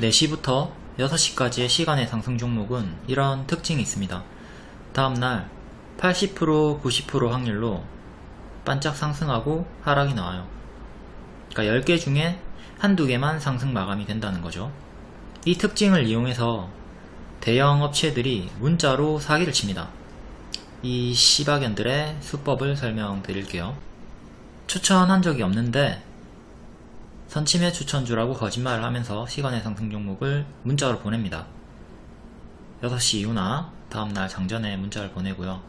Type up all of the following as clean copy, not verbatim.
4시부터 6시까지의 시간의 상승 종목은 이런 특징이 있습니다. 다음날 80%, 90% 확률로 반짝 상승하고 하락이 나와요. 그러니까 10개 중에 한두 개만 상승 마감이 된다는 거죠. 이 특징을 이용해서 대형 업체들이 문자로 사기를 칩니다. 이 씨박연들의 수법을 설명드릴게요. 추천한 적이 없는데 선침해 추천주라고 거짓말을 하면서 시간의 상승 종목을 문자로 보냅니다. 6시 이후나 다음날 장전에 문자를 보내고요.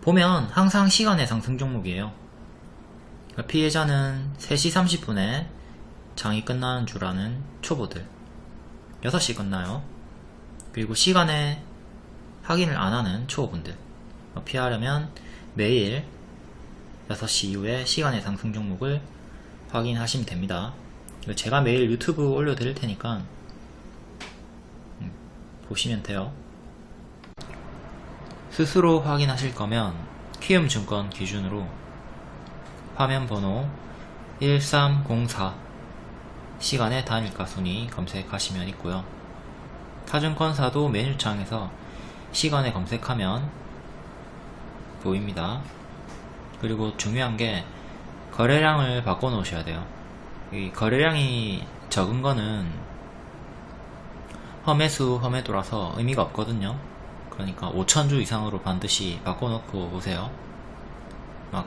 보면 항상 시간의 상승 종목이에요. 피해자는 3시 30분에 장이 끝나는 줄 아는 초보들, 6시 끝나요. 그리고 시간에 확인을 안 하는 초보분들. 피하려면 매일 6시 이후에 시간의 상승 종목을 확인하시면 됩니다. 제가 매일 유튜브 올려드릴 테니까 보시면 돼요. 스스로 확인하실 거면 키움증권 기준으로 화면 번호 1304 시간의 단일가 순위 검색하시면 있고요. 타증권사도 메뉴창에서 시간에 검색하면 보입니다. 그리고 중요한 게 거래량을 바꿔 놓으셔야 돼요. 이 거래량이 적은 거는 험해수 험해도라서 의미가 없거든요. 그러니까 5,000주 이상으로 반드시 바꿔 놓고 보세요. 막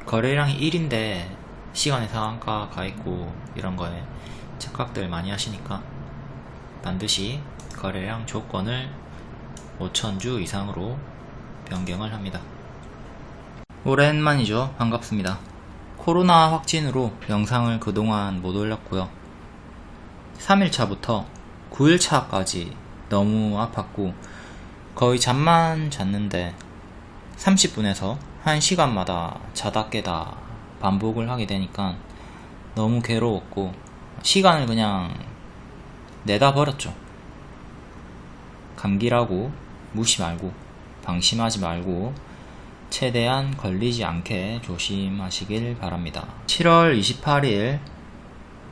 거래량이 1인데 시간의 상한가 가있고 이런 거에 착각들 많이 하시니까 반드시 거래량 조건을 5,000주 이상으로 변경을 합니다. 오랜만이죠. 반갑습니다. 코로나 확진으로 영상을 그동안 못 올렸고요. 3일차부터 9일차까지 너무 아팠고 거의 잠만 잤는데 30분에서 1시간마다 자다 깨다 반복을 하게 되니까 너무 괴로웠고 시간을 그냥 내다 버렸죠. 감기라고 무시 말고 방심하지 말고 최대한 걸리지 않게 조심하시길 바랍니다. 7월 28일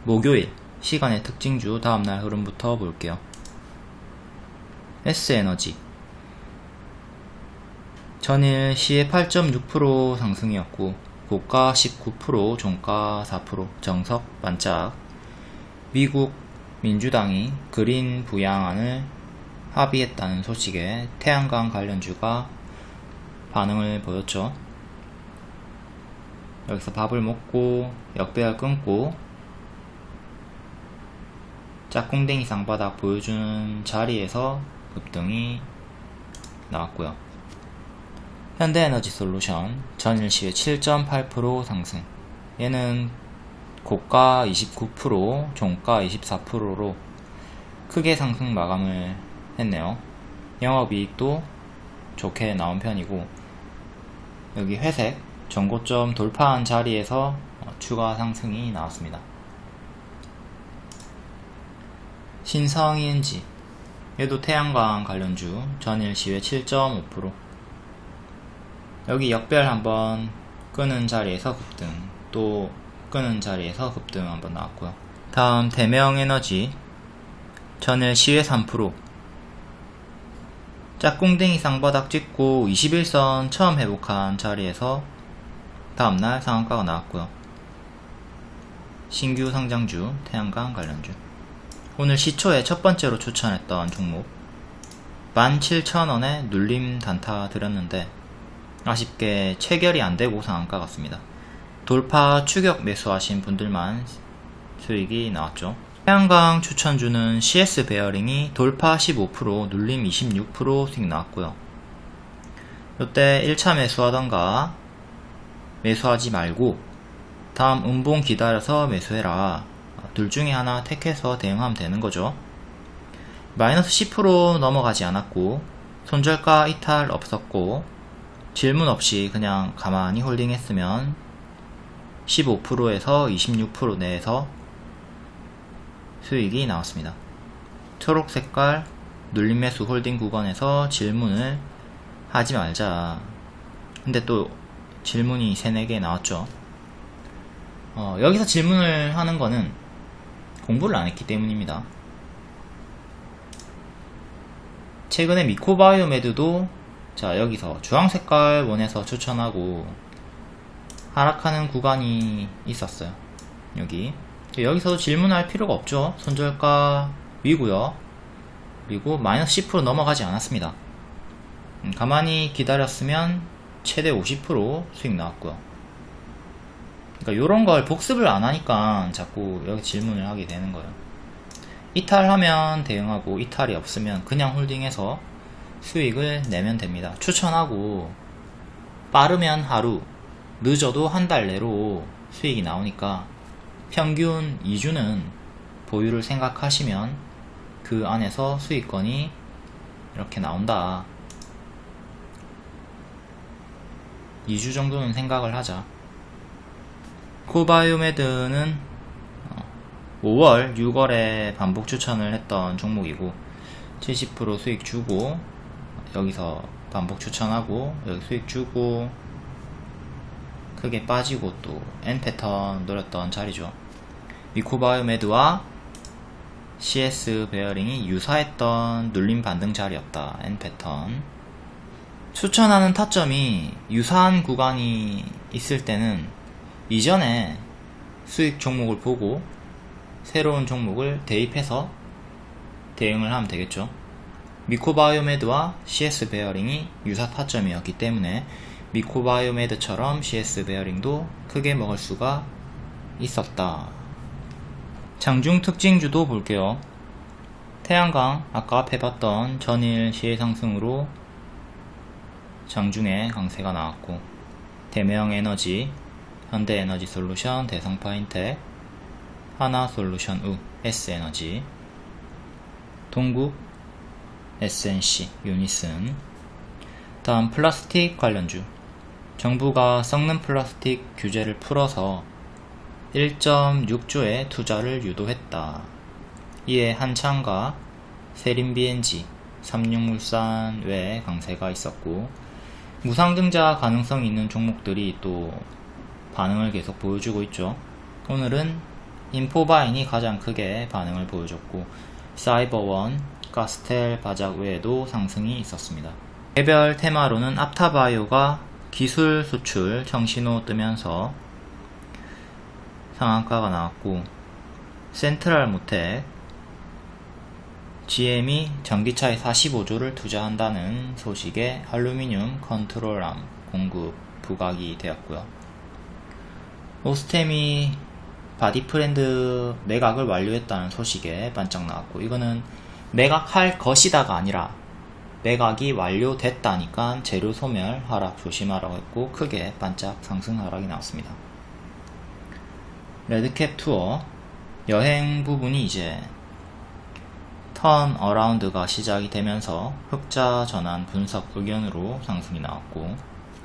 목요일 시간의 특징주 다음날 흐름부터 볼게요. S에너지 전일 시에 8.6% 상승이었고 고가 19%, 종가 4%, 정석 반짝. 미국 민주당이 그린 부양안을 합의했다는 소식에 태양광 관련주가 반응을 보였죠. 여기서 밥을 먹고 역배열 끊고 짝꿍댕이 쌍바닥 보여주는 자리에서 급등이 나왔고요. 현대에너지솔루션 전일 시에 7.8% 상승. 얘는 고가 29%, 종가 24%로 크게 상승 마감을 했네요. 영업이익도 좋게 나온 편이고 여기 회색 전고점 돌파한 자리에서 추가 상승이 나왔습니다. 신성ENG 얘도 태양광 관련주 전일 시에 7.5%. 여기 역별 한번 끄는 자리에서 급등, 또 끄는 자리에서 급등 한번 나왔고요. 다음 대명에너지 전일 시에 3%. 짝꿍댕이 쌍바닥 찍고 21선 처음 회복한 자리에서 다음날 상한가가 나왔고요. 신규 상장주 태양광 관련주. 오늘 시초에 첫 번째로 추천했던 종목 17,000원에 눌림 단타 드렸는데 아쉽게 체결이 안되고 상한가 같습니다. 돌파 추격 매수하신 분들만 수익이 나왔죠. 태양광 추천주는 CS 베어링이 돌파 15%, 눌림 26% 수익 나왔고요. 이때 1차 매수하던가 매수하지 말고 다음 음봉 기다려서 매수해라. 둘 중에 하나 택해서 대응하면 되는 거죠. 마이너스 10% 넘어가지 않았고 손절가 이탈 없었고 질문 없이 그냥 가만히 홀딩 했으면 15%에서 26% 내에서 수익이 나왔습니다. 초록 색깔 눌림 매수 홀딩 구간에서 질문을 하지 말자. 근데 또 질문이 3, 4개 나왔죠. 여기서 질문을 하는 거는 공부를 안 했기 때문입니다. 최근에 미코바이오메드도 자 여기서 주황색깔 원에서 추천하고 하락하는 구간이 있었어요. 여기서도 질문할 필요가 없죠. 손절가 위고요. 그리고 마이너스 10% 넘어가지 않았습니다. 가만히 기다렸으면 최대 50% 수익 나왔고요. 그러니까 요런 걸 복습을 안 하니까 자꾸 여기 질문을 하게 되는 거예요. 이탈하면 대응하고 이탈이 없으면 그냥 홀딩해서 수익을 내면 됩니다. 추천하고 빠르면 하루, 늦어도 한 달 내로 수익이 나오니까 평균 2주는 보유를 생각하시면 그 안에서 수익권이 이렇게 나온다. 2주 정도는 생각을 하자. 코바이오메드는 5월, 6월에 반복 추천을 했던 종목이고 70% 수익 주고 여기서 반복 추천하고 여기 수익 주고 크게 빠지고 또 N 패턴 노렸던 자리죠. 미코바이오메드와 CS 베어링이 유사했던 눌림 반등 자리였다. N 패턴. 추천하는 타점이 유사한 구간이 있을 때는 이전에 수익 종목을 보고 새로운 종목을 대입해서 대응을 하면 되겠죠. 미코바이오메드와 CS 베어링이 유사 타점이었기 때문에 미코바이오메드처럼 CS 베어링도 크게 먹을 수가 있었다. 장중 특징주도 볼게요. 태양광 아까 앞에 봤던 전일 시의 상승으로 장중에 강세가 나왔고 대명에너지, 현대에너지솔루션, 대성파인텍, 하나솔루션 우, S에너지, 동국, SNC, 유니슨. 다음 플라스틱 관련주. 정부가 썩는 플라스틱 규제를 풀어서 1.6조의 투자를 유도했다. 이에 한창과 세린BNG, 삼육물산 외에 강세가 있었고 무상증자 가능성이 있는 종목들이 또 반응을 계속 보여주고 있죠. 오늘은 인포바인이 가장 크게 반응을 보여줬고 사이버원, 가스텔, 바작 외에도 상승이 있었습니다. 개별 테마로는 앞타바이오가 기술 수출 청신호 뜨면서 상한가가 나왔고 센트럴모텍, GM이 전기차에 45조를 투자한다는 소식에 알루미늄 컨트롤암 공급 부각이 되었고요. 오스템이 바디프렌드 매각을 완료했다는 소식에 반짝 나왔고 이거는 매각할 것이다가 아니라 매각이 완료됐다니까 재료 소멸 하락 조심하라고 했고 크게 반짝 상승 하락이 나왔습니다. 레드캡 투어 여행 부분이 이제 턴 어라운드가 시작이 되면서 흑자 전환 분석 의견으로 상승이 나왔고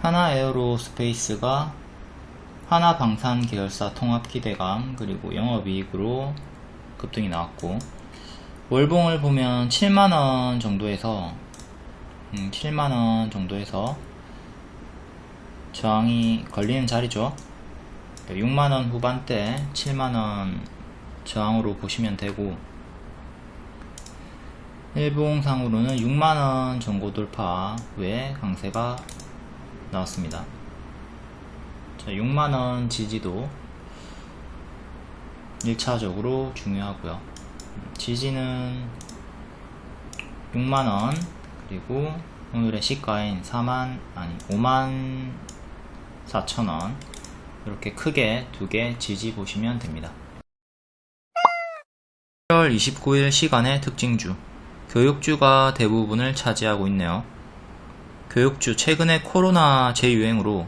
하나에어로스페이스가 하나방산 계열사 통합 기대감 그리고 영업이익으로 급등이 나왔고 월봉을 보면 7만원 정도에서 7만원 저항이 걸리는 자리죠. 6만원 후반대 7만원 저항으로 보시면 되고 일봉상으로는 6만원 정고 돌파 외에 강세가 나왔습니다. 자, 6만원 지지도 1차적으로 중요하고요. 지지는 6만원 그리고 오늘의 시가인 54,000원 이렇게 크게 두 개 지지 보시면 됩니다. 10월 29일 시간의 특징주 교육주가 대부분을 차지하고 있네요. 교육주 최근에 코로나 재유행으로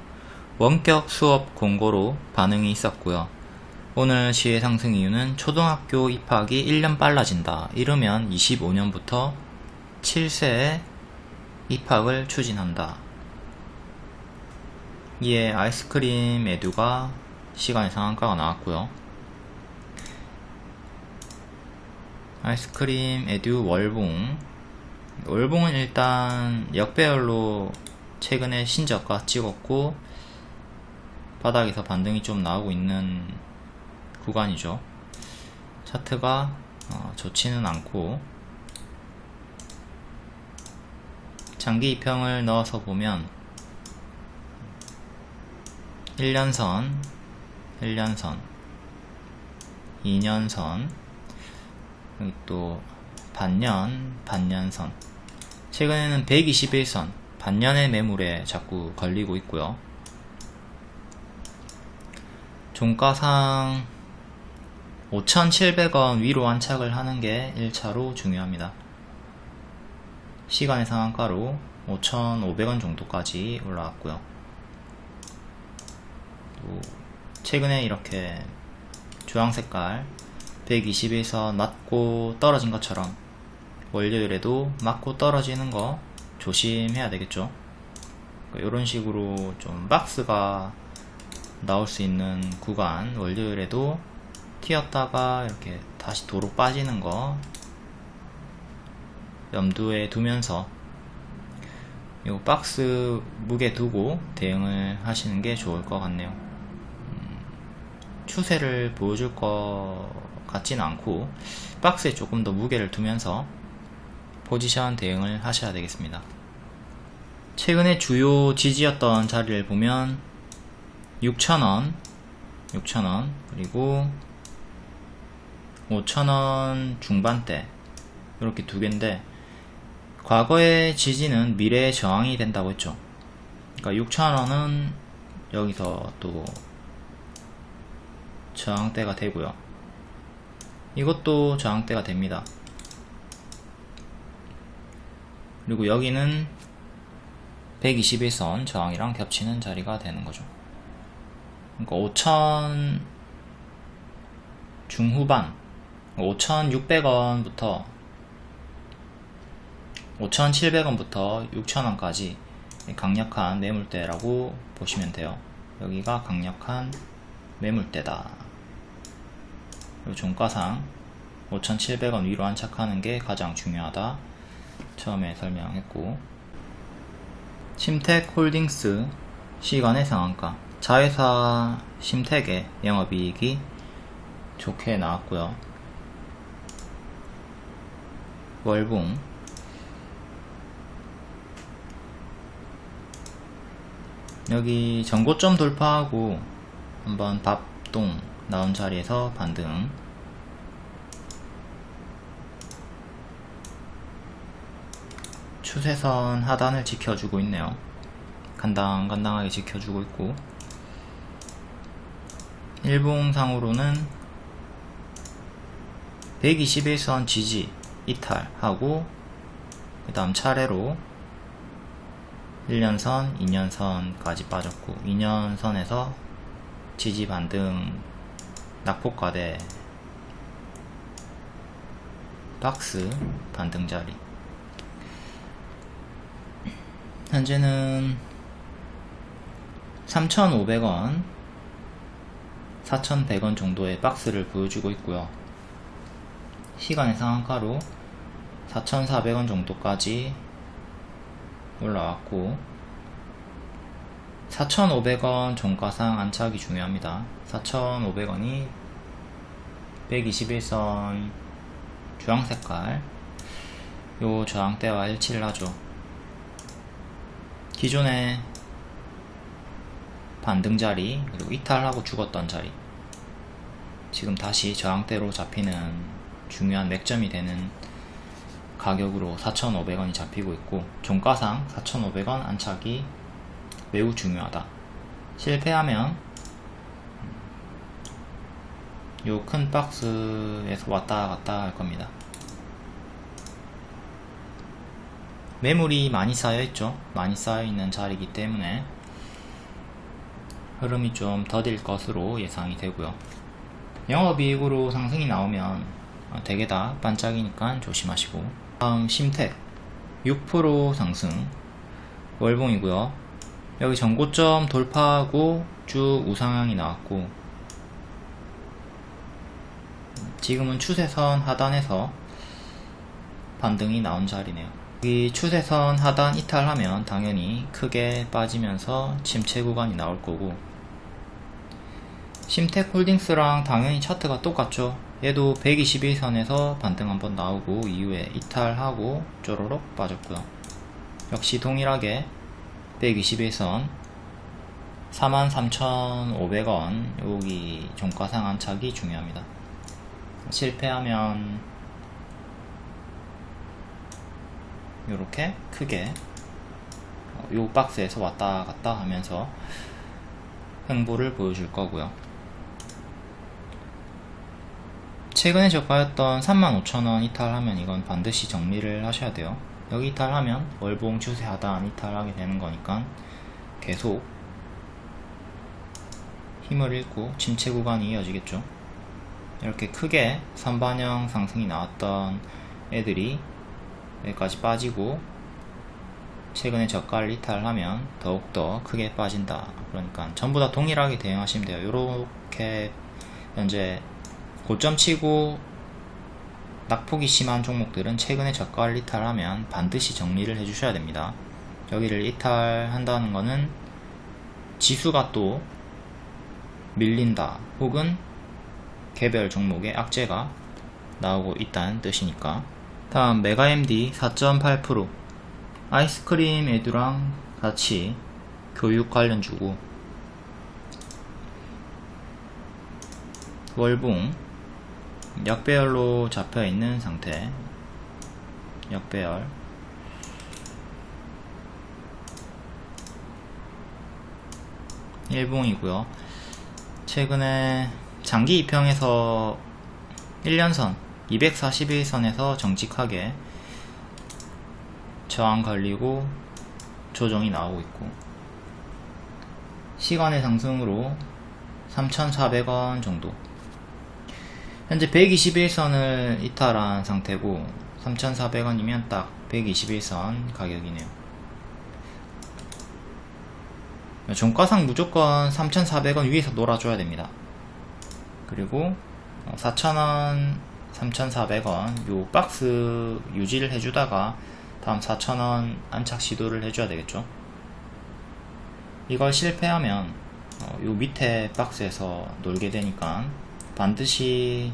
원격 수업 공고로 반응이 있었고요. 오늘 시의 상승 이유는 초등학교 입학이 1년 빨라진다. 이르면 25년부터 7세에 입학을 추진한다. 이에 아이스크림 에듀가 시간의 상한가가 나왔고요. 아이스크림 에듀 월봉은 일단 역배열로 최근에 신저가 찍었고 바닥에서 반등이 좀 나오고 있는 구간이죠. 차트가 좋지는 않고, 장기 이평을 넣어서 보면 1년선, 1년선, 2년선, 여기 또 반년, 반년선, 최근에는 121선, 반년의 매물에 자꾸 걸리고 있고요. 종가상 5,700원 위로 안착을 하는 게 1차로 중요합니다. 시간의 상한가로 5,500원 정도까지 올라왔고요. 또 최근에 이렇게 주황색깔 121선 맞고 떨어진 것처럼 월요일에도 맞고 떨어지는 거 조심해야 되겠죠. 이런 식으로 좀 박스가 나올 수 있는 구간, 월요일에도 튀었다가 이렇게 다시 도로 빠지는 거 염두에 두면서 이 박스 무게 두고 대응을 하시는 게 좋을 것 같네요. 추세를 보여줄 것 같지는 않고 박스에 조금 더 무게를 두면서 포지션 대응을 하셔야 되겠습니다. 최근에 주요 지지였던 자리를 보면 6,000원, 6,000원, 그리고 5,000원 중반대, 이렇게 두 개인데, 과거의 지지는 미래의 저항이 된다고 했죠. 그러니까 6,000원은 여기서 또 저항대가 되고요. 이것도 저항대가 됩니다. 그리고 여기는 121선 저항이랑 겹치는 자리가 되는 거죠. 그러니까 5,000 중후반, 5,600원부터 5,700원부터 6,000원까지 강력한 매물대라고 보시면 돼요. 여기가 강력한 매물대다. 그리고 종가상 5,700원 위로 안착하는 게 가장 중요하다. 처음에 설명했고, 심텍 홀딩스 시간의 상한가, 자회사 심텍의 영업이익이 좋게 나왔고요. 월봉, 여기 전고점 돌파하고 한번 밥동 나온 자리에서 반등, 추세선 하단을 지켜주고 있네요. 간당간당하게 지켜주고 있고, 일봉상으로는 121선 지지 이탈하고, 그 다음 차례로 1년선, 2년선까지 빠졌고, 2년선에서 지지 반등 낙폭과대 박스 반등 자리, 현재는 3,500원, 4,100원 정도의 박스를 보여주고 있고요. 시간의 상한가로 4,400원 정도까지 올라왔고, 4,500원 종가상 안착이 중요합니다. 4,500원이 121선 주황색깔 요 저항대와 일치를 하죠. 기존의 반등 자리, 그리고 이탈하고 죽었던 자리, 지금 다시 저항대로 잡히는 중요한 맥점이 되는 가격으로 4,500원이 잡히고 있고, 종가상 4,500원 안착이 매우 중요하다. 실패하면 요 큰 박스에서 왔다 갔다 할 겁니다. 매물이 많이 쌓여있죠. 많이 쌓여있는 자리이기 때문에 흐름이 좀 더딜 것으로 예상이 되고요. 영업이익으로 상승이 나오면 되게 다 반짝이니까 조심하시고, 다음 심텍 6% 상승, 월봉이고요. 여기 전고점 돌파하고 쭉 우상향이 나왔고, 지금은 추세선 하단에서 반등이 나온 자리네요. 여기 추세선 하단 이탈하면 당연히 크게 빠지면서 침체 구간이 나올 거고, 심텍 홀딩스랑 당연히 차트가 똑같죠. 얘도 121선에서 반등 한번 나오고 이후에 이탈하고 쪼로록 빠졌고요. 역시 동일하게 121선 43,500원 여기 종가상 안착이 중요합니다. 실패하면 이렇게 크게 요 박스에서 왔다 갔다 하면서 행보를 보여줄 거고요. 최근에 저가였던 35,000원 이탈하면 이건 반드시 정리를 하셔야 돼요. 여기 이탈하면 월봉 추세 하단 이탈하게 되는 거니까 계속 힘을 잃고 침체 구간이 이어지겠죠. 이렇게 크게 선반영 상승이 나왔던 애들이 여기까지 빠지고 최근에 저가를 이탈하면 더욱더 크게 빠진다. 그러니까 전부 다 동일하게 대응하시면 돼요. 요렇게 현재 고점 치고 낙폭이 심한 종목들은 최근에 저가를 이탈하면 반드시 정리를 해주셔야 됩니다. 여기를 이탈한다는 거는 지수가 또 밀린다 혹은 개별 종목의 악재가 나오고 있다는 뜻이니까. 다음 메가MD 4.8% 아이스크림 애들랑 같이 교육 관련주고 월봉 역배열로 잡혀있는 상태. 역배열 일봉이고요. 최근에 장기 이평에서 1년선 241선에서 정직하게 저항 걸리고 조정이 나오고 있고 시간의 상승으로 3,400원 정도. 현재 121선을 이탈한 상태고 3,400원이면 딱 121선 가격이네요. 종가상 무조건 3,400원 위에서 놀아줘야 됩니다. 그리고 4,000원 3,400원 요 박스 유지를 해주다가 다음 4,000원 안착 시도를 해줘야 되겠죠. 이걸 실패하면 요 밑에 박스에서 놀게 되니까 반드시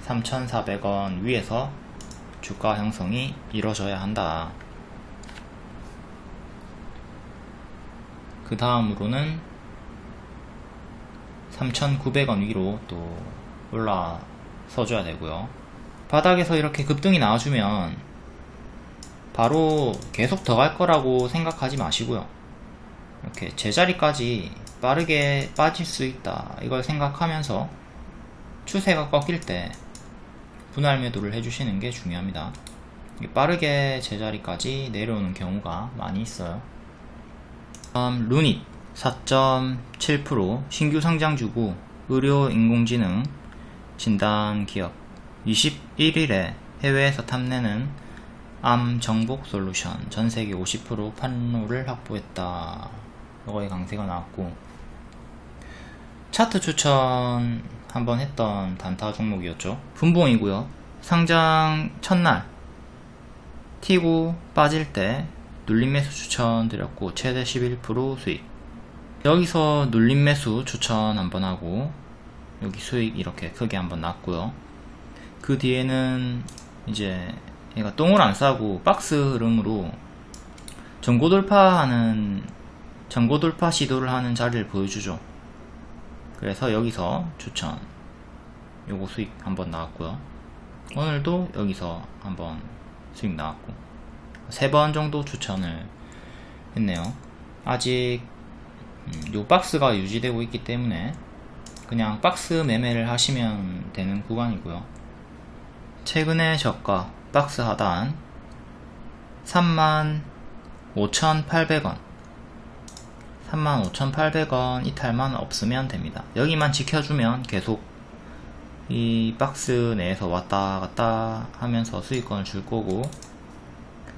3,400원 위에서 주가 형성이 이루어져야 한다. 그 다음으로는 3,900원 위로 또 올라서줘야 되고요. 바닥에서 이렇게 급등이 나와주면 바로 계속 더 갈 거라고 생각하지 마시고요. 이렇게 제자리까지 빠르게 빠질 수 있다 이걸 생각하면서 추세가 꺾일 때 분할 매도를 해주시는 게 중요합니다. 빠르게 제자리까지 내려오는 경우가 많이 있어요. 다음 루닛 4.7% 신규 상장주고 의료 인공지능 진단 기업 21일에 해외에서 탐내는 암 정복 솔루션 전세계 50% 판로를 확보했다. 이거의 강세가 나왔고 차트 추천 한번 했던 단타 종목이었죠. 분봉이고요. 상장 첫날 튀고 빠질 때 눌림 매수 추천 드렸고 최대 11% 수익. 여기서 눌림 매수 추천 한번 하고 여기 수익 이렇게 크게 한번 났고요. 그 뒤에는 이제 얘가 똥을 안 싸고 박스 흐름으로 전고 돌파 시도를 하는 자리를 보여주죠. 그래서 여기서 추천 요거 수익 한번 나왔고요. 오늘도 여기서 한번 수익 나왔고 3번 정도 추천을 했네요. 아직 요 박스가 유지되고 있기 때문에 그냥 박스 매매를 하시면 되는 구간이고요. 최근에 저가 박스 하단 35,800원 35,800원 이탈만 없으면 됩니다. 여기만 지켜주면 계속 이 박스 내에서 왔다 갔다 하면서 수익권을 줄 거고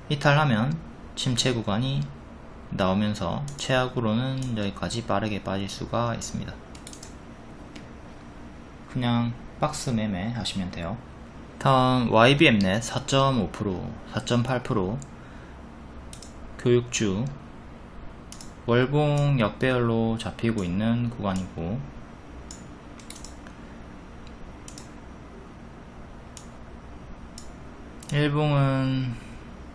이탈하면 침체 구간이 나오면서 최악으로는 여기까지 빠르게 빠질 수가 있습니다. 그냥 박스 매매 하시면 돼요. 다음 YBMnet 4.5% 4.8% 교육주 월봉 역배열로 잡히고 있는 구간이고 일봉은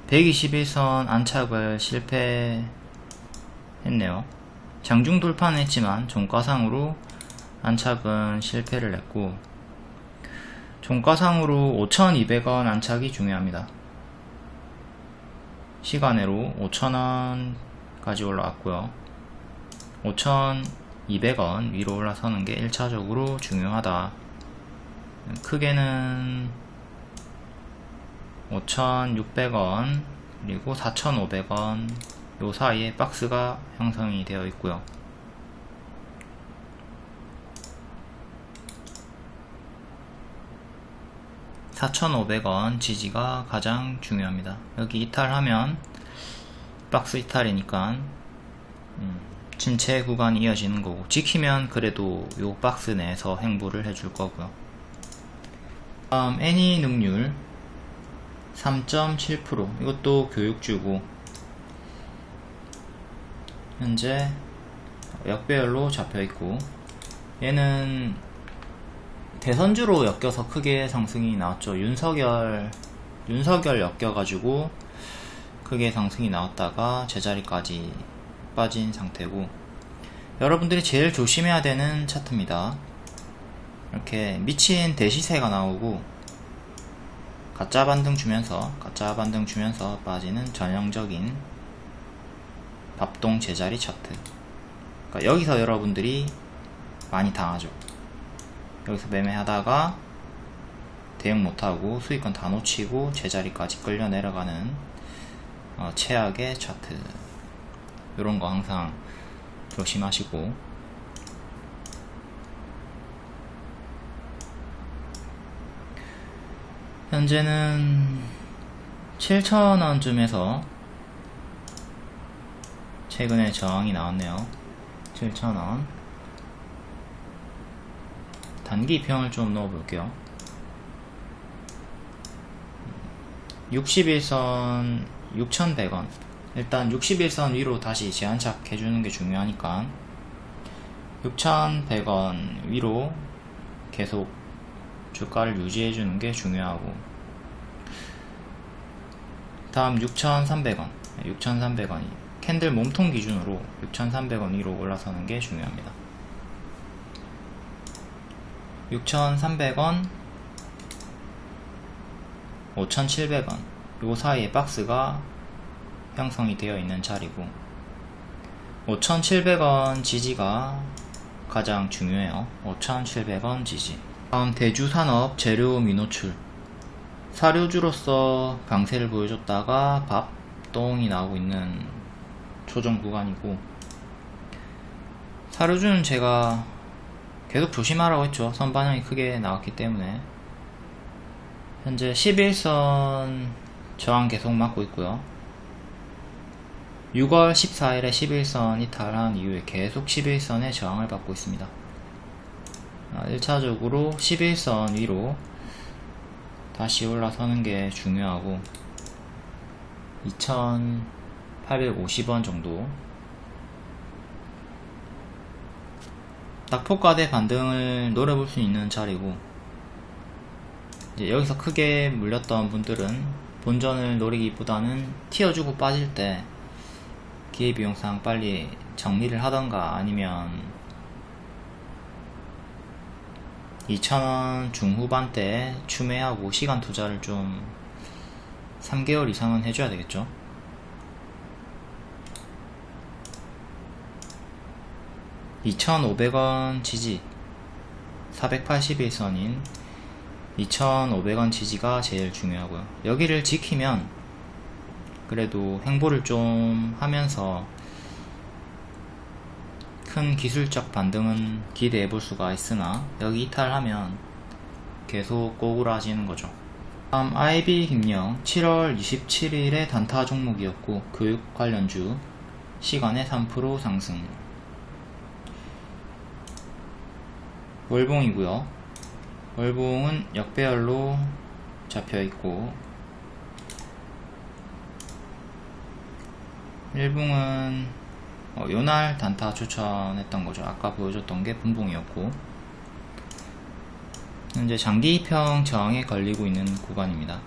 121선 안착을 실패했네요. 장중 돌파는 했지만 종가상으로 안착은 실패를 했고, 종가상으로 5,200원 안착이 중요합니다. 시간으로 5,000원까지 올라왔고요. 5,200원 위로 올라서는 게 1차적으로 중요하다. 크게는 5,600원 그리고 4,500원 요 사이에 박스가 형성이 되어 있고요. $4,500원 지지가 가장 중요합니다. 여기 이탈하면 박스 이탈이니까 진체 구간이 이어지는 거고, 지키면 그래도 요 박스 내에서 행보를 해줄 거고요. 다음 애니 능률 3.7%, 이것도 교육주고 현재 역배열로 잡혀있고, 얘는 대선주로 엮여서 크게 상승이 나왔죠. 윤석열 엮여가지고 크게 상승이 나왔다가 제자리까지 빠진 상태고, 여러분들이 제일 조심해야 되는 차트입니다. 이렇게 미친 대시세가 나오고 가짜 반등 주면서 빠지는 전형적인 밥동 제자리 차트. 그러니까 여기서 여러분들이 많이 당하죠. 여기서 매매하다가 대응 못하고 수익권 다 놓치고 제자리까지 끌려 내려가는 최악의 차트. 이런 거 항상 조심하시고, 현재는 7,000원쯤에서 최근에 저항이 나왔네요. 7,000원. 단기 평을 좀 넣어 볼게요. 61선 6,100원. 일단 61선 위로 다시 재안착 해주는 게 중요하니까 6,100원 위로 계속 주가를 유지해주는 게 중요하고, 다음 6,300원. 6,300원이 캔들 몸통 기준으로 6,300원 위로 올라서는 게 중요합니다. 6,300원, 5,700원 요 사이에 박스가 형성이 되어 있는 자리고, 5,700원 지지가 가장 중요해요. 5,700원 지지. 다음 대주산업 재료 미노출. 사료주로서 강세를 보여줬다가 밥동이 나오고 있는 조정 구간이고, 사료주는 제가 계속 조심하라고 했죠. 선반영이 크게 나왔기 때문에. 현재 11선 저항 계속 맞고 있고요. 6월 14일에 11선 이탈한 이후에 계속 11선의 저항을 받고 있습니다. 1차적으로 11선 위로 다시 올라서는 게 중요하고, 2,850원 정도 낙폭과대 반등을 노려볼 수 있는 자리고, 이제 여기서 크게 물렸던 분들은 본전을 노리기보다는 튀어주고 빠질 때 기회비용상 빨리 정리를 하던가, 아니면 2,000원 중후반대에 추매하고 시간 투자를 좀 3개월 이상은 해줘야 되겠죠. $2,500원 지지, 481선인 2,500원 지지가 제일 중요하고요. 여기를 지키면 그래도 행보를 좀 하면서 큰 기술적 반등은 기대해 볼 수가 있으나, 여기 이탈하면 계속 꼬꾸라지는 거죠. 다음 IB김영 7월 27일에 단타 종목이었고, 교육 관련주, 시간에 3% 상승. 월봉이고요. 월봉은 역배열로 잡혀있고, 일봉은 요날 단타 추천했던 거죠. 아까 보여줬던 게 분봉이었고, 현재 장기평 저항에 걸리고 있는 구간입니다.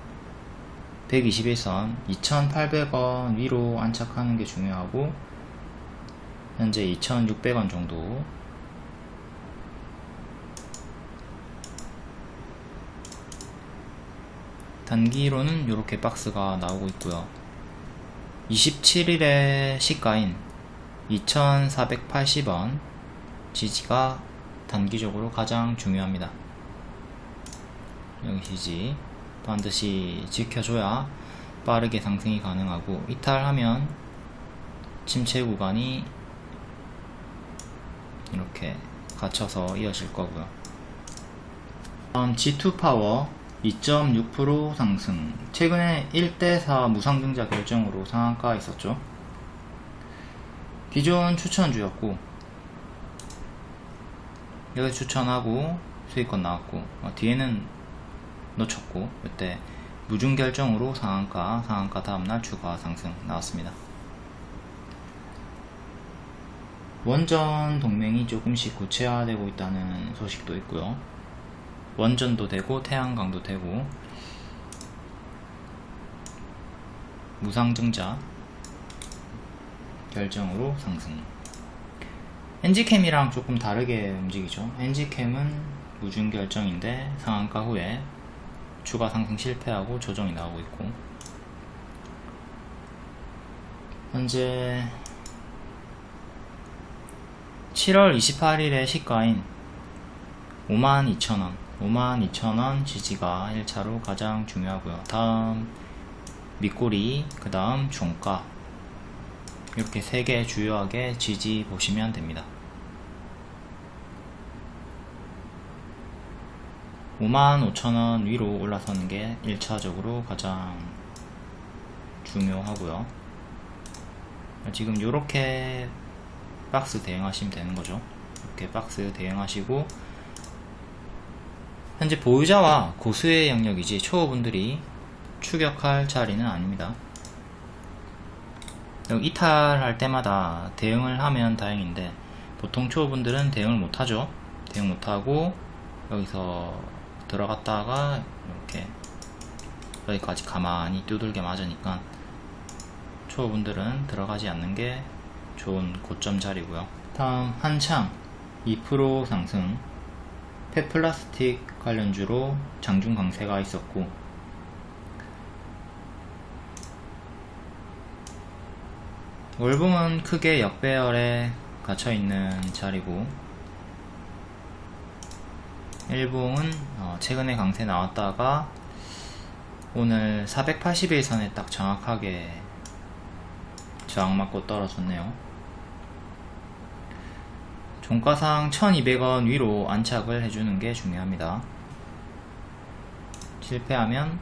121선 2,800원 위로 안착하는 게 중요하고, 현재 2,600원 정도. 단기로는 이렇게 박스가 나오고 있고요. 27일의 시가인 2,480원 지지가 단기적으로 가장 중요합니다. 여기 지지 반드시 지켜줘야 빠르게 상승이 가능하고, 이탈하면 침체 구간이 이렇게 갇혀서 이어질 거고요. 다음 G2파워 2.6% 상승. 최근에 1대4 무상증자 결정으로 상한가 있었죠. 기존 추천주였고, 여기 추천하고 수익권 나왔고, 뒤에는 놓쳤고, 이때 무중결정으로 상한가 다음날 추가 상승 나왔습니다. 원전 동맹이 조금씩 구체화되고 있다는 소식도 있고요. 원전도 되고 태양광도 되고, 무상증자 결정으로 상승. 엔지캠이랑 조금 다르게 움직이죠. 엔지캠은 무중결정인데 상한가 후에 추가 상승 실패하고 조정이 나오고 있고, 현재 7월 28일의 시가인 52,000원 52,000원 지지가 1차로 가장 중요하고요. 다음 밑꼬리, 그 다음 종가, 이렇게 3개 주요하게 지지 보시면 됩니다. 55,000원 위로 올라서는 게 1차적으로 가장 중요하고요. 지금 이렇게 박스 대응하시면 되는 거죠. 이렇게 박스 대응하시고, 현재 보유자와 고수의 영역이지 초보분들이 추격할 자리는 아닙니다. 이탈할 때마다 대응을 하면 다행인데, 보통 초보분들은 대응을 못하죠. 대응 못하고 여기서 들어갔다가 이렇게 여기까지 가만히 두들겨 맞으니까 초보분들은 들어가지 않는 게 좋은 고점 자리고요. 다음 한창 2% 상승. 폐플라스틱 관련주로 장중 강세가 있었고, 월봉은 크게 역배열에 갇혀있는 자리고, 일봉은 최근에 강세 나왔다가 오늘 481선에 딱 정확하게 저항 맞고 떨어졌네요. 종가상 1200원 위로 안착을 해주는 게 중요합니다. 실패하면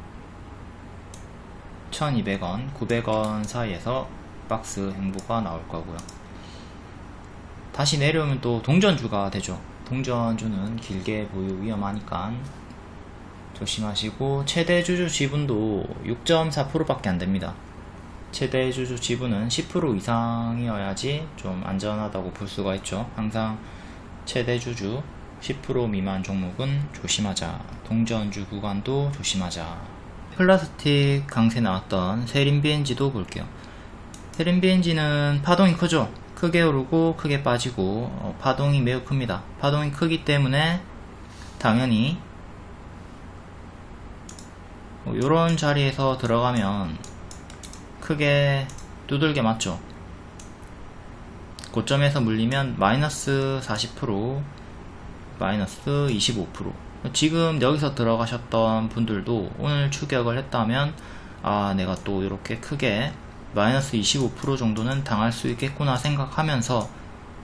1200원, 900원 사이에서 박스 행보가 나올 거고요. 다시 내려오면 또 동전주가 되죠. 동전주는 길게 보유 위험하니까 조심하시고, 최대 주주 지분도 6.4% 밖에 안 됩니다. 최대 주주 지분은 10% 이상이어야지 좀 안전하다고 볼 수가 있죠. 항상 최대 주주 10% 미만 종목은 조심하자. 동전주 구간도 조심하자. 플라스틱 강세 나왔던 세린비엔지도 볼게요. 세린비엔지는 파동이 크죠. 크게 오르고 크게 빠지고, 파동이 매우 큽니다. 파동이 크기 때문에 당연히 요런 자리에서 들어가면 크게 두들겨 맞죠. 고점에서 물리면 마이너스 40%, 마이너스 25%. 지금 여기서 들어가셨던 분들도 오늘 추격을 했다면, 내가 또 이렇게 크게 마이너스 25% 정도는 당할 수 있겠구나 생각하면서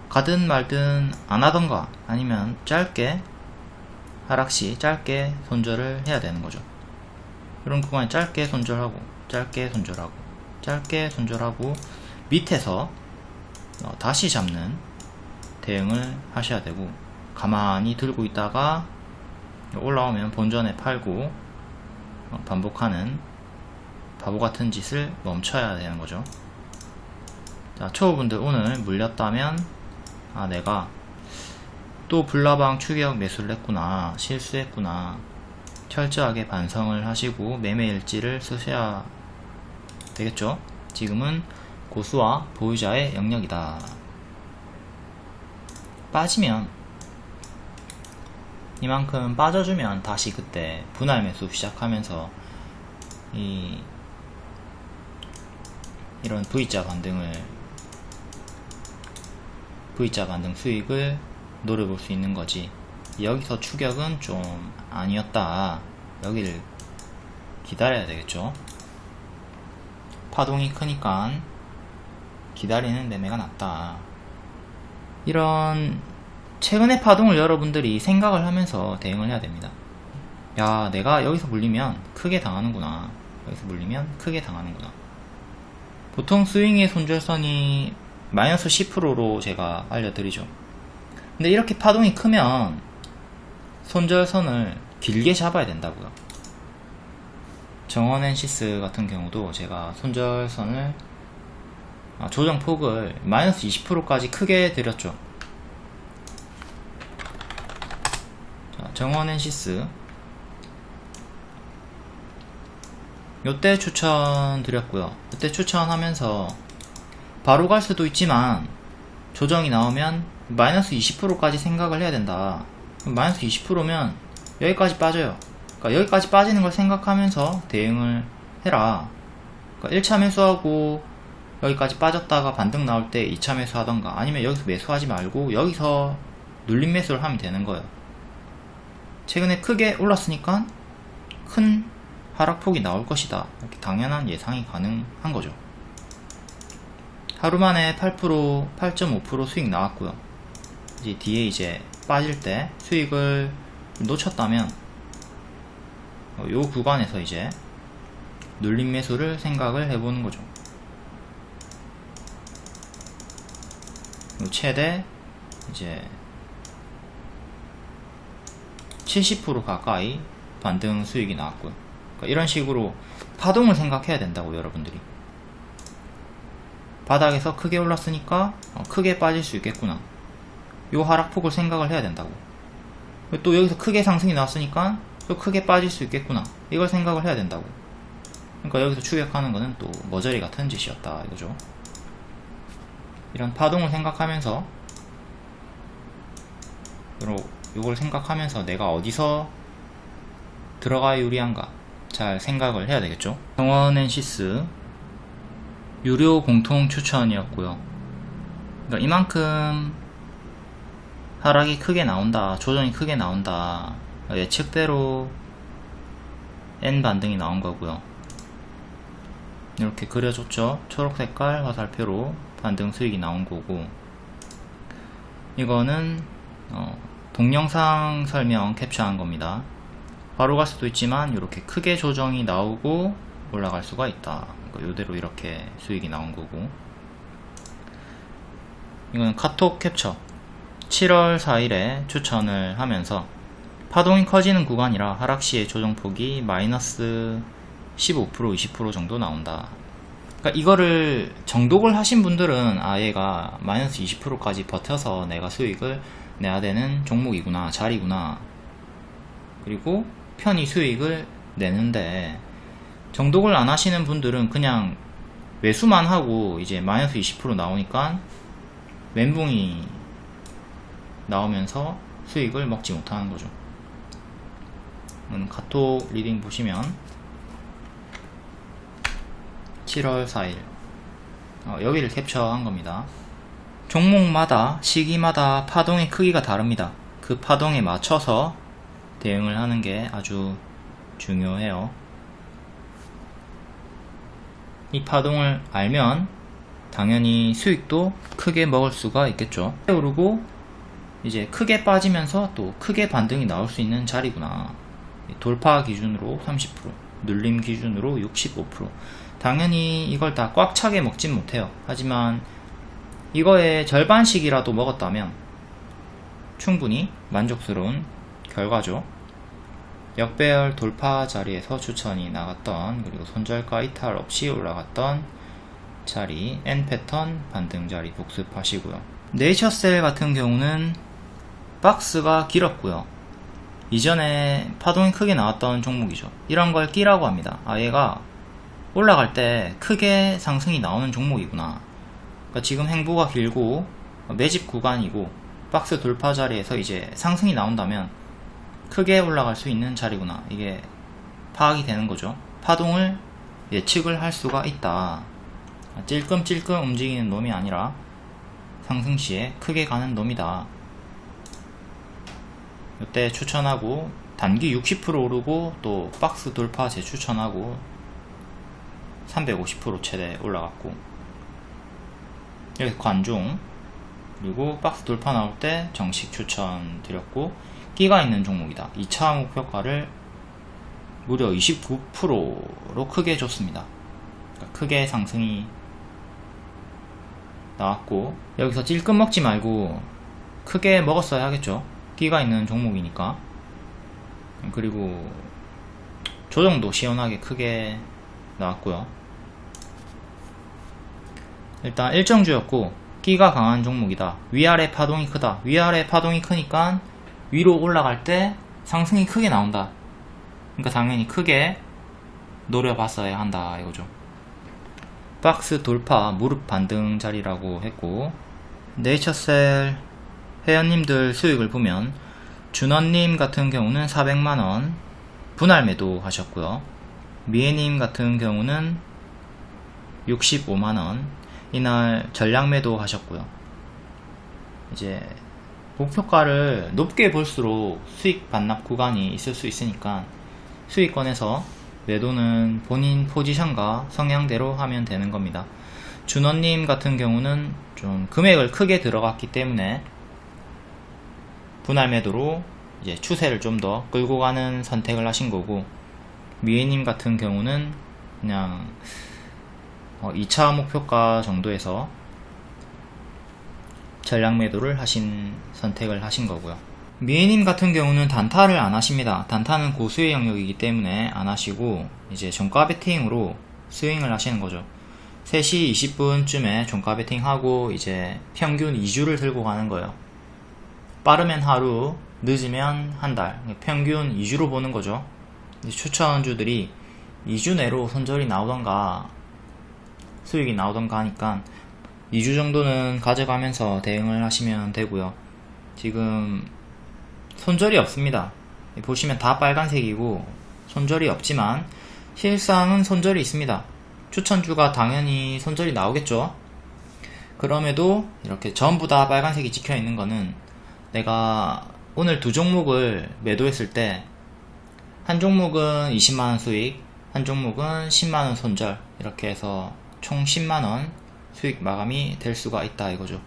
가든 말든 안 하던가, 아니면 짧게 하락시 짧게 손절을 해야 되는 거죠. 이런 구간에 짧게 손절하고 짧게 손절하고 짧게 손절하고 밑에서 다시 잡는 대응을 하셔야 되고, 가만히 들고 있다가 올라오면 본전에 팔고 반복하는 바보같은 짓을 멈춰야 되는 거죠. 자, 초보분들 오늘 물렸다면, 내가 또 불나방 추격 매수를 했구나, 실수했구나, 철저하게 반성을 하시고 매매일지를 쓰셔야 되겠죠. 지금은 고수와 보유자의 영역이다. 빠지면 이만큼 빠져주면 다시 그때 분할 매수 시작하면서 이런 V자 반등 수익을 노려볼 수 있는 거지. 여기서 추격은 좀 아니었다. 여기를 기다려야 되겠죠. 파동이 크니까 기다리는 매매가 낫다. 이런 최근의 파동을 여러분들이 생각을 하면서 대응을 해야 됩니다. 야, 내가 여기서 물리면 크게 당하는구나. 여기서 물리면 크게 당하는구나. 보통 스윙의 손절선이 마이너스 10%로 제가 알려드리죠. 근데 이렇게 파동이 크면 손절선을 길게 잡아야 된다고요. 정원 엔시스 같은 경우도 제가 손절선을 조정폭을 마이너스 20%까지 크게 드렸죠. 자, 정원 엔시스 요때 추천드렸고요. 이때 추천하면서 바로 갈 수도 있지만 조정이 나오면 마이너스 20%까지 생각을 해야 된다. 마이너스 20%면 여기까지 빠져요. 그러니까 여기까지 빠지는 걸 생각하면서 대응을 해라. 그러니까 1차 매수하고 여기까지 빠졌다가 반등 나올 때 2차 매수 하던가, 아니면 여기서 매수하지 말고 여기서 눌림 매수를 하면 되는 거예요. 최근에 크게 올랐으니까 큰 하락폭이 나올 것이다. 이렇게 당연한 예상이 가능한 거죠. 하루 만에 8%, 8.5% 수익 나왔고요. 이제 뒤에 이제 빠질 때 수익을 놓쳤다면 요 구간에서 이제 눌림 매수를 생각을 해보는 거죠. 최대 이제 70% 가까이 반등 수익이 나왔고요. 그러니까 이런 식으로 파동을 생각해야 된다고, 여러분들이. 바닥에서 크게 올랐으니까 크게 빠질 수 있겠구나. 요 하락폭을 생각을 해야 된다고. 또 여기서 크게 상승이 나왔으니까 또 크게 빠질 수 있겠구나. 이걸 생각을 해야 된다고. 그러니까 여기서 추격하는 거는 또 머저리 같은 짓이었다 이거죠. 이런 파동을 생각하면서, 요걸 생각하면서 내가 어디서 들어가야 유리한가 잘 생각을 해야 되겠죠. 정원 엔시스 유료 공통 추천이었고요. 그러니까 이만큼 하락이 크게 나온다, 조정이 크게 나온다, 예측대로 N 반등이 나온 거고요. 이렇게 그려줬죠. 초록색깔 화살표로 반등 수익이 나온 거고, 이거는 동영상 설명 캡처한 겁니다. 바로 갈 수도 있지만 이렇게 크게 조정이 나오고 올라갈 수가 있다. 이대로 이렇게 수익이 나온 거고, 이거는 카톡 캡처 7월 4일에 추천을 하면서 파동이 커지는 구간이라 하락시의 조정폭이 마이너스 15%, 20% 정도 나온다. 그러니까 이거를 정독을 하신 분들은 얘가 마이너스 20%까지 버텨서 내가 수익을 내야 되는 종목이구나, 자리구나, 그리고 편히 수익을 내는데, 정독을 안 하시는 분들은 그냥 매수만 하고 이제 마이너스 20% 나오니까 멘붕이 나오면서 수익을 먹지 못하는 거죠. 카톡 리딩 보시면 7월 4일 여기를 캡처한 겁니다. 종목마다 시기마다 파동의 크기가 다릅니다. 그 파동에 맞춰서 대응을 하는 게 아주 중요해요. 이 파동을 알면 당연히 수익도 크게 먹을 수가 있겠죠. 오르고 이제 크게 빠지면서 또 크게 반등이 나올 수 있는 자리구나. 돌파 기준으로 30%, 눌림 기준으로 65%. 당연히 이걸 다 꽉 차게 먹진 못해요. 하지만 이거의 절반씩이라도 먹었다면 충분히 만족스러운 결과죠. 역배열 돌파 자리에서 추천이 나갔던, 그리고 손절가 이탈 없이 올라갔던 자리, N 패턴 반등 자리 복습하시고요. 네이처셀 같은 경우는 박스가 길었고요. 이전에 파동이 크게 나왔던 종목이죠. 이런 걸 끼라고 합니다. 얘가 올라갈 때 크게 상승이 나오는 종목이구나. 그러니까 지금 행보가 길고 매집 구간이고 박스 돌파 자리에서 이제 상승이 나온다면 크게 올라갈 수 있는 자리구나. 이게 파악이 되는 거죠. 파동을 예측을 할 수가 있다. 찔끔찔끔 움직이는 놈이 아니라 상승 시에 크게 가는 놈이다. 이때 추천하고 단기 60% 오르고 또 박스 돌파 재추천하고 350% 최대 올라갔고 여기 관중 그리고 박스 돌파 나올 때 정식 추천 드렸고 끼가 있는 종목이다. 2차 목표가를 무려 29%로 크게 줬습니다. 그러니까 크게 상승이 나왔고 여기서 찔끔 먹지 말고 크게 먹었어야 하겠죠. 끼가 있는 종목이니까. 그리고 조정도 시원하게 크게 나왔고요. 일단 일정주였고 끼가 강한 종목이다. 위아래 파동이 크다. 위아래 파동이 크니까 위로 올라갈 때 상승이 크게 나온다. 그러니까 당연히 크게 노려봤어야 한다 이거죠. 박스 돌파 무릎 반등 자리라고 했고 네이처셀 회원님들 수익을 보면 준원님 같은 경우는 400만원 분할 매도 하셨고요. 미애님 같은 경우는 65만원 이날 전량 매도 하셨고요. 이제 목표가를 높게 볼수록 수익 반납 구간이 있을 수 있으니까 수익권에서 매도는 본인 포지션과 성향대로 하면 되는 겁니다. 준원님 같은 경우는 좀 금액을 크게 들어갔기 때문에 분할 매도로 이제 추세를 좀 더 끌고 가는 선택을 하신 거고 미애님 같은 경우는 그냥 2차 목표가 정도에서 전량 매도를 선택을 하신 거고요. 미애님 같은 경우는 단타를 안 하십니다. 단타는 고수의 영역이기 때문에 안 하시고 이제 종가 베팅으로 스윙을 하시는 거죠. 3시 20분쯤에 종가 베팅 하고 이제 평균 2주를 들고 가는 거예요. 빠르면 하루, 늦으면 한 달, 평균 2주로 보는 거죠. 추천주들이 2주 내로 손절이 나오던가 수익이 나오던가 하니까 2주 정도는 가져가면서 대응을 하시면 되고요. 지금 손절이 없습니다. 보시면 다 빨간색이고 손절이 없지만 실상은 손절이 있습니다. 추천주가 당연히 손절이 나오겠죠. 그럼에도 이렇게 전부 다 빨간색이 찍혀 있는 거는 내가 오늘 두 종목을 매도했을 때 한 종목은 20만원 수익, 한 종목은 10만원 손절 이렇게 해서 총 10만원 수익 마감이 될 수가 있다 이거죠.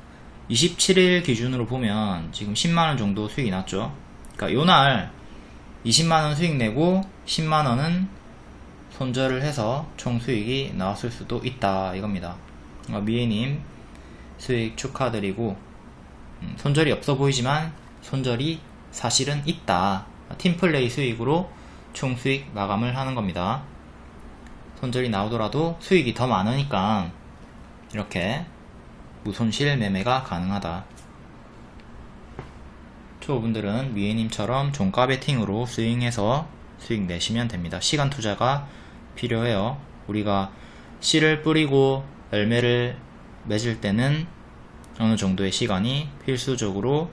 27일 기준으로 보면 지금 10만원 정도 수익이 났죠. 그러니까 요날 20만원 수익 내고 10만원은 손절을 해서 총 수익이 나왔을 수도 있다 이겁니다. 미애님 수익 축하드리고 손절이 없어 보이지만 손절이 사실은 있다. 팀플레이 수익으로 총 수익 마감을 하는 겁니다. 손절이 나오더라도 수익이 더 많으니까 이렇게 무손실 매매가 가능하다. 초보분들은 미애님처럼 종가 베팅으로 스윙해서 수익 내시면 됩니다. 시간 투자가 필요해요. 우리가 씨를 뿌리고 열매를 맺을 때는 어느 정도의 시간이 필수적으로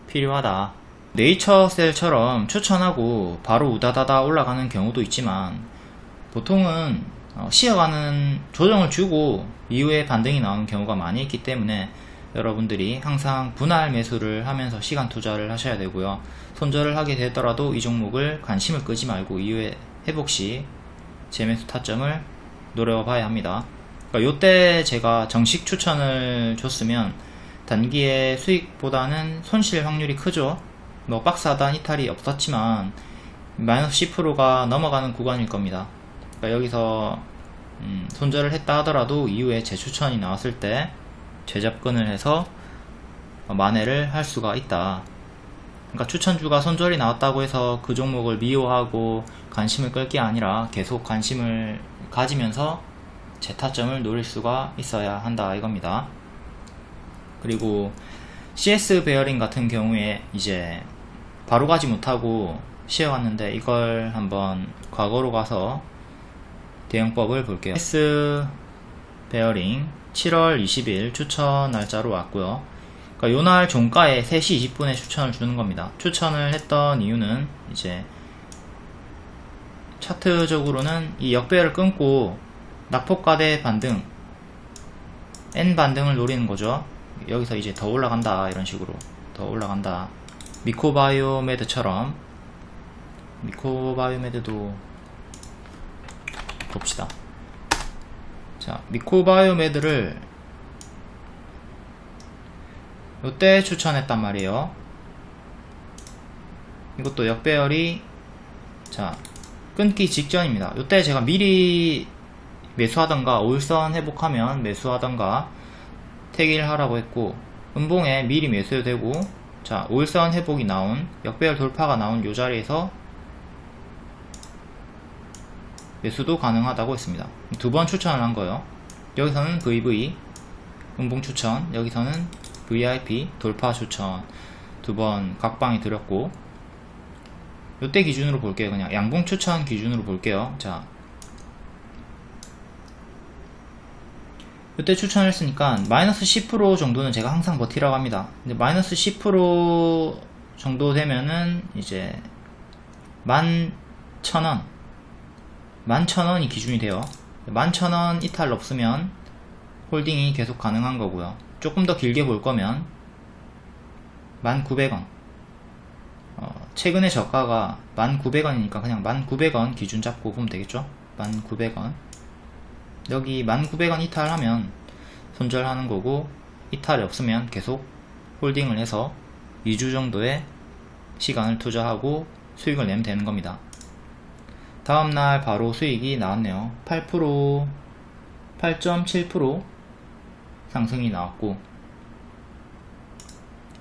필요하다. 네이처셀처럼 추천하고 바로 우다다다 올라가는 경우도 있지만 보통은 쉬어가는 조정을 주고 이후에 반등이 나오는 경우가 많이 있기 때문에 여러분들이 항상 분할 매수를 하면서 시간 투자를 하셔야 되고요. 손절을 하게 되더라도 이 종목을 관심을 끄지 말고 이후에 회복시 재매수 타점을 노려봐야 합니다. 그러니까 요때 제가 정식 추천을 줬으면 단기의 수익보다는 손실 확률이 크죠. 뭐 박스 하단 이탈이 없었지만 마이너스 10%가 넘어가는 구간일 겁니다. 그러니까 여기서 손절을 했다 하더라도 이후에 재추천이 나왔을 때 재접근을 해서 만회를 할 수가 있다. 그러니까 추천주가 손절이 나왔다고 해서 그 종목을 미워하고 관심을 끌 게 아니라 계속 관심을 가지면서 재타점을 노릴 수가 있어야 한다 이겁니다. 그리고 CS 베어링 같은 경우에 이제 바로 가지 못하고 쉬어갔는데, 이걸 한번 과거로 가서 대응법을 볼게요. S 베어링 7월 20일 추천 날짜로 왔고요. 그러니까 요날 종가에 3시 20분에 추천을 주는 겁니다. 추천을 했던 이유는 이제 차트적으로는 이 역배열을 끊고 낙폭과대 반등, N 반등을 노리는 거죠. 여기서 이제 더 올라간다, 이런 식으로 더 올라간다. 미코바이오메드처럼, 미코바이오메드도 봅시다. 자, 미코바이오메드를 요때 추천했단 말이에요. 이것도 역배열이 자 끊기 직전입니다. 요때 제가 미리 매수하던가, 5일선 회복하면 매수하던가 태기를 하라고 했고, 음봉에 미리 매수해도 되고, 자 5일선 회복이 나온, 역배열 돌파가 나온 요 자리에서 매수도 가능하다고 했습니다. 두 번 추천을 한 거예요. 여기서는 VV 음봉 추천, 여기서는 VIP 돌파 추천 두 번 각방이 드렸고, 요때 기준으로 볼게요. 그냥 양봉 추천 기준으로 볼게요. 자, 요때 추천을 했으니까 마이너스 10% 정도는 제가 항상 버티라고 합니다. 근데 마이너스 10% 정도 되면은 이제 11,000원 11,000원이 기준이 돼요. 11,000원 이탈 없으면 홀딩이 계속 가능한 거고요. 조금 더 길게 볼 거면 1,900원, 최근에 저가가 1,900원이니까 그냥 1,900원 기준 잡고 보면 되겠죠. 1,900원, 여기 1,900원 이탈하면 손절하는 거고, 이탈이 없으면 계속 홀딩을 해서 2주 정도의 시간을 투자하고 수익을 내면 되는 겁니다. 다음날 바로 수익이 나왔네요. 8%, 8.7% 상승이 나왔고,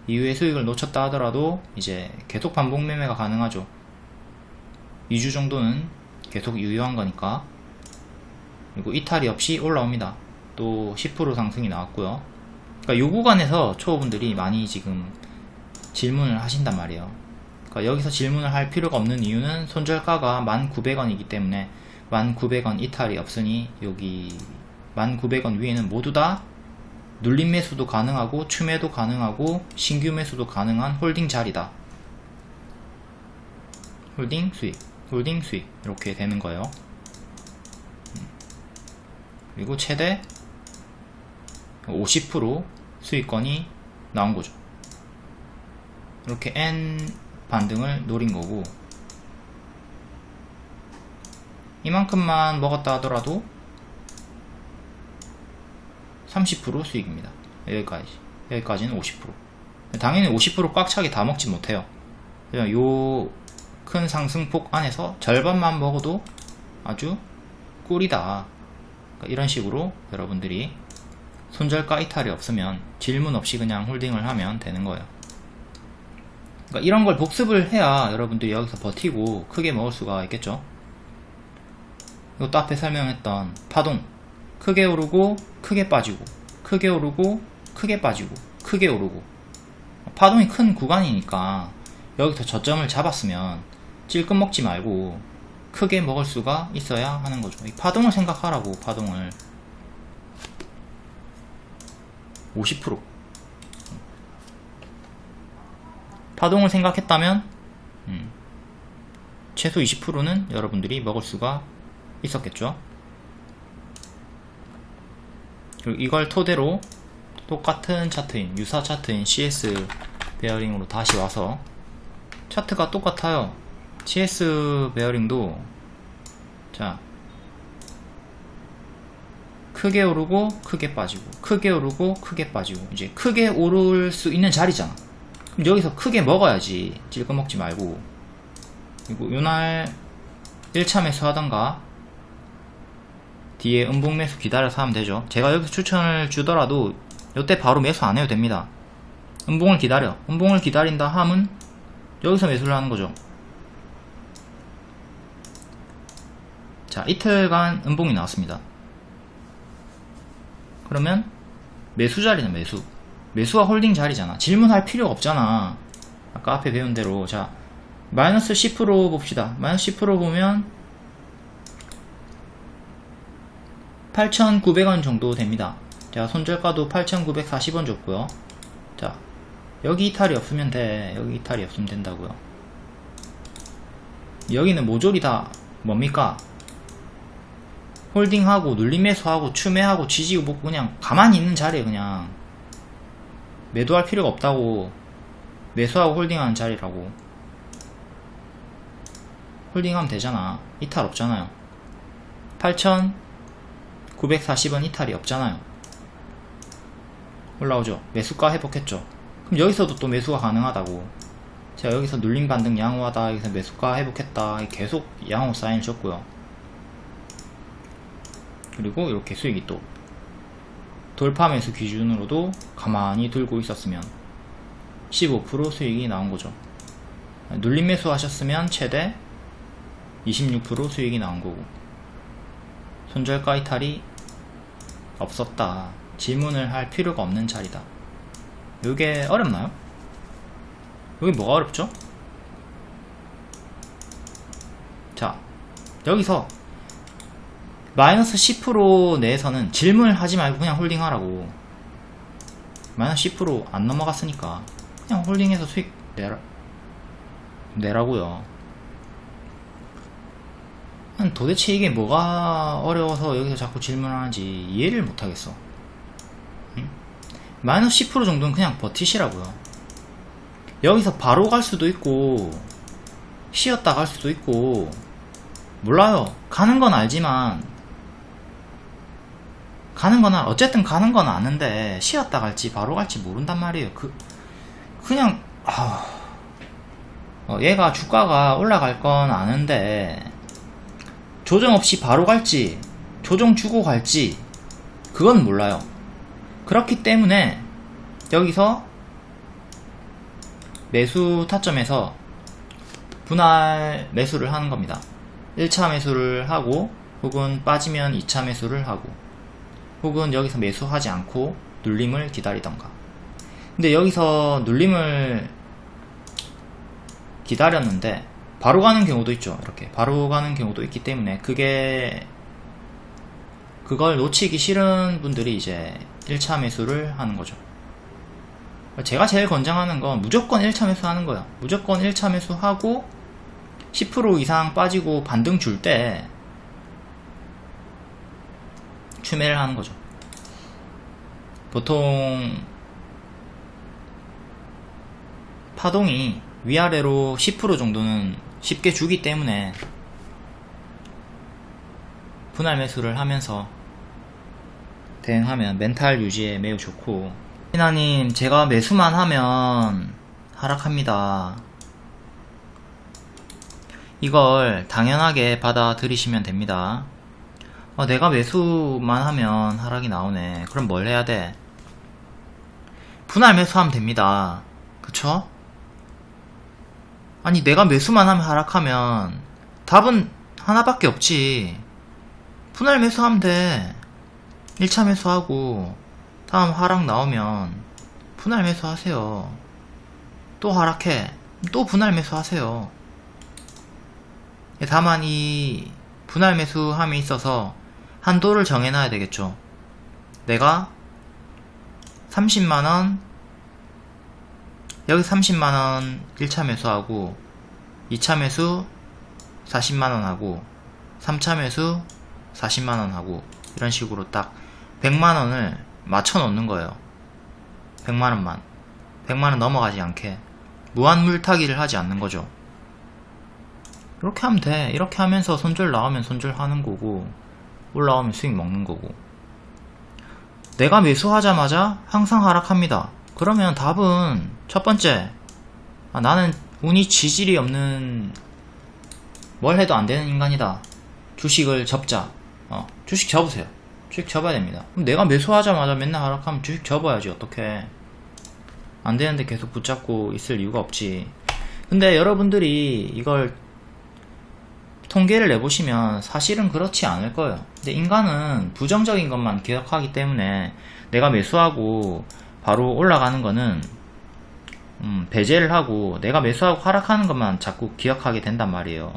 이후에 수익을 놓쳤다 하더라도 이제 계속 반복 매매가 가능하죠. 2주 정도는 계속 유효한 거니까. 그리고 이탈이 없이 올라옵니다. 또 10% 상승이 나왔고요. 그러니까 요 구간에서 초보분들이 많이 지금 질문을 하신단 말이에요. 그러니까 여기서 질문을 할 필요가 없는 이유는 손절가가 1,900원이기 때문에 1,900원 이탈이 없으니 여기 1,900원 위에는 모두 다 눌림 매수도 가능하고 추매도 가능하고 신규 매수도 가능한 홀딩 자리다. 홀딩 수익, 홀딩 수익 이렇게 되는 거예요. 그리고 최대 50% 수익권이 나온 거죠. 이렇게 N 반등을 노린 거고, 이만큼만 먹었다 하더라도 30% 수익입니다. 여기까지는 50%. 당연히 50% 꽉 차게 다 먹지 못해요. 그냥 요 큰 상승폭 안에서 절반만 먹어도 아주 꿀이다. 그러니까 이런 식으로 여러분들이 손절가 이탈이 없으면 질문 없이 그냥 홀딩을 하면 되는 거예요. 그러니까 이런 걸 복습을 해야 여러분들이 여기서 버티고 크게 먹을 수가 있겠죠. 이것도 앞에 설명했던 파동, 크게 오르고 크게 빠지고, 크게 오르고 크게 빠지고, 크게 오르고. 파동이 큰 구간이니까 여기서 저점을 잡았으면 찔끔 먹지 말고 크게 먹을 수가 있어야 하는 거죠. 이 파동을 생각하라고. 파동을 50% 파동을 생각했다면 최소 20%는 여러분들이 먹을 수가 있었겠죠. 그리고 이걸 토대로 똑같은 차트인, 유사 차트인 CS 베어링으로 다시 와서 차트가 똑같아요. CS 베어링도 자 크게 오르고 크게 빠지고, 크게 오르고 크게 빠지고, 이제 크게 오를 수 있는 자리잖아. 그럼 여기서 크게 먹어야지, 찔끔 먹지 말고. 그리고 요날 1차 매수 하던가 뒤에 음봉 매수 기다려서 하면 되죠. 제가 여기서 추천을 주더라도 요때 바로 매수 안 해도 됩니다. 음봉을 기다려. 음봉을 기다린다 함은 여기서 매수를 하는 거죠. 자, 이틀간 음봉이 나왔습니다. 그러면 매수 자리는 매수와 홀딩 자리잖아. 질문할 필요가 없잖아. 아까 앞에 배운 대로. 자, 마이너스 10% 봅시다. 마이너스 10% 보면 8,900원 정도 됩니다. 자, 손절가도 8,940원 줬고요. 자, 여기 이탈이 없으면 돼. 여기 이탈이 없으면 된다고요. 여기는 모조리 다 뭡니까? 홀딩하고 눌림 매수하고 추매하고 지지고 뭐 그냥 가만히 있는 자리에 그냥 매도할 필요가 없다고. 매수하고 홀딩하는 자리라고. 홀딩하면 되잖아. 이탈 없잖아요. 8,940원 이탈이 없잖아요. 올라오죠. 매수가 회복했죠. 그럼 여기서도 또 매수가 가능하다고. 제가 여기서 눌림 반등 양호하다, 여기서 매수가 회복했다, 계속 양호 사인을 줬고요. 그리고 이렇게 수익이 또 돌파 매수 기준으로도 가만히 들고 있었으면 15% 수익이 나온 거죠. 눌림 매수 하셨으면 최대 26% 수익이 나온 거고. 손절가 이탈이 없었다. 질문을 할 필요가 없는 자리다. 이게 어렵나요? 여기 뭐가 어렵죠? 자, 여기서 마이너스 10% 내에서는 질문을 하지 말고 그냥 홀딩하라고. 마이너스 10% 안 넘어갔으니까 그냥 홀딩해서 수익 내라고요. 도대체 이게 뭐가 어려워서 여기서 자꾸 질문하는지 이해를 못하겠어. 응? 마이너스 10% 정도는 그냥 버티시라고요. 여기서 바로 갈 수도 있고 쉬었다 갈 수도 있고 몰라요. 가는 건 알지만 어쨌든 가는 건 아는데 쉬었다 갈지 바로 갈지 모른단 말이에요. 그냥 얘가 주가가 올라갈 건 아는데 조정 없이 바로 갈지 조정 주고 갈지 그건 몰라요. 그렇기 때문에 여기서 매수 타점에서 분할 매수를 하는 겁니다. 1차 매수를 하고 혹은 빠지면 2차 매수를 하고 혹은 여기서 매수하지 않고 눌림을 기다리던가. 근데 여기서 눌림을 기다렸는데 바로 가는 경우도 있죠. 이렇게 바로 가는 경우도 있기 때문에 그걸 놓치기 싫은 분들이 이제 1차 매수를 하는 거죠. 제가 제일 권장하는 건 무조건 1차 매수 하는 거야. 무조건 1차 매수 하고 10% 이상 빠지고 반등 줄 때 추매를 하는 거죠. 보통 파동이 위아래로 10% 정도는 쉽게 주기 때문에 분할 매수를 하면서 대응하면 멘탈 유지에 매우 좋고. 희나님, 제가 매수만 하면 하락합니다. 이걸 당연하게 받아들이시면 됩니다. 내가 매수만 하면 하락이 나오네. 그럼 뭘 해야 돼? 분할 매수하면 됩니다. 그쵸? 아니, 내가 매수만 하면 하락하면 답은 하나밖에 없지. 분할 매수하면 돼. 1차 매수하고 다음 하락 나오면 분할 매수하세요. 또 하락해. 또 분할 매수하세요. 다만 이 분할 매수함에 있어서 한도를 정해놔야 되겠죠. 내가 30만원, 여기 30만원 1차 매수하고 2차 매수 40만원 하고 3차 매수 40만원 하고 이런 식으로 딱 100만원을 맞춰 놓는 거예요. 100만원만 100만원 넘어가지 않게 무한 물타기를 하지 않는 거죠. 이렇게 하면 돼. 이렇게 하면서 손절 나오면 손절 하는 거고 올라오면 수익 먹는 거고. 내가 매수하자마자 항상 하락합니다. 그러면 답은 첫 번째, 나는 운이 지질이 없는 뭘 해도 안 되는 인간이다. 주식을 접자. 주식 접으세요. 주식 접어야 됩니다. 그럼 내가 매수하자마자 맨날 하락하면 주식 접어야지. 어떡해. 안 되는데 계속 붙잡고 있을 이유가 없지. 근데 여러분들이 이걸 통계를 내보시면 사실은 그렇지 않을 거예요. 근데 인간은 부정적인 것만 기억하기 때문에 내가 매수하고 바로 올라가는 거는 배제를 하고 내가 매수하고 하락하는 것만 자꾸 기억하게 된단 말이에요.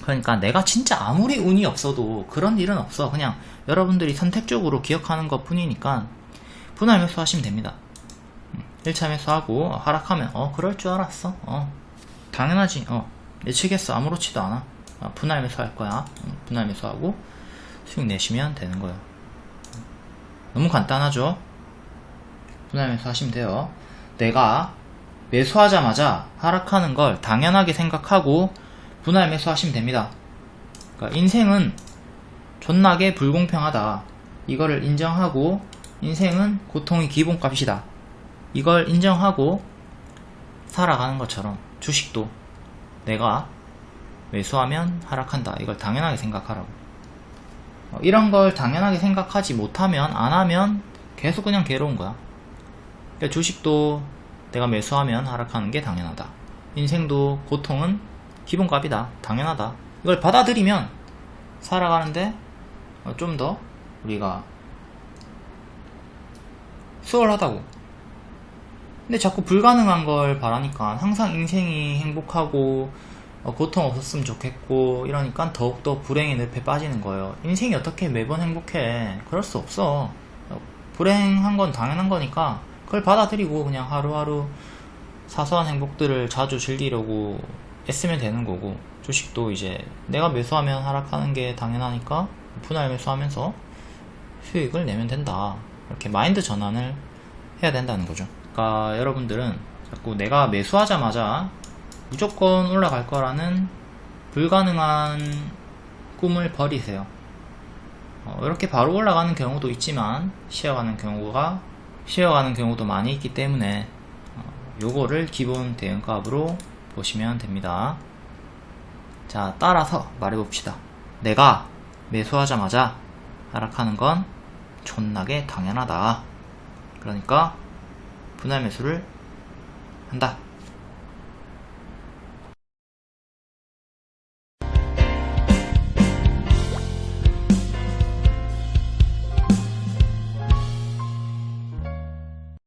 그러니까 내가 진짜 아무리 운이 없어도 그런 일은 없어. 그냥 여러분들이 선택적으로 기억하는 것 뿐이니까 분할 매수 하시면 됩니다. 1차 매수하고 하락하면 그럴 줄 알았어. 당연하지. 예측했어. 아무렇지도 않아. 분할 매수 할 거야. 분할 매수하고 수익 내시면 되는 거예요. 너무 간단하죠? 분할 매수 하시면 돼요. 내가 매수하자마자 하락하는 걸 당연하게 생각하고 분할 매수 하시면 됩니다. 그러니까 인생은 존나게 불공평하다. 이거를 인정하고 인생은 고통이 기본값이다. 이걸 인정하고 살아가는 것처럼 주식도 내가 매수하면 하락한다. 이걸 당연하게 생각하라고. 이런 걸 당연하게 생각하지 못하면 안 하면 계속 그냥 괴로운 거야. 그러니까 주식도 내가 매수하면 하락하는 게 당연하다. 인생도 고통은 기본값이다. 당연하다. 이걸 받아들이면 살아가는데 좀 더 우리가 수월하다고. 근데 자꾸 불가능한 걸 바라니까 항상 인생이 행복하고 고통 없었으면 좋겠고 이러니까 더욱더 불행의 늪에 빠지는 거예요. 인생이 어떻게 매번 행복해? 그럴 수 없어. 불행한 건 당연한 거니까 그걸 받아들이고 그냥 하루하루 사소한 행복들을 자주 즐기려고 애쓰면 되는 거고, 주식도 이제 내가 매수하면 하락하는 게 당연하니까 분할 매수하면서 수익을 내면 된다. 이렇게 마인드 전환을 해야 된다는 거죠. 그러니까 여러분들은 자꾸 내가 매수하자마자 무조건 올라갈 거라는 불가능한 꿈을 버리세요. 이렇게 바로 올라가는 경우도 있지만 쉬어가는 경우도 많이 있기 때문에 요거를 기본 대응값으로 보시면 됩니다. 자, 따라서 말해봅시다. 내가 매수하자마자 하락하는 건 존나게 당연하다. 그러니까 분할 매수를 한다.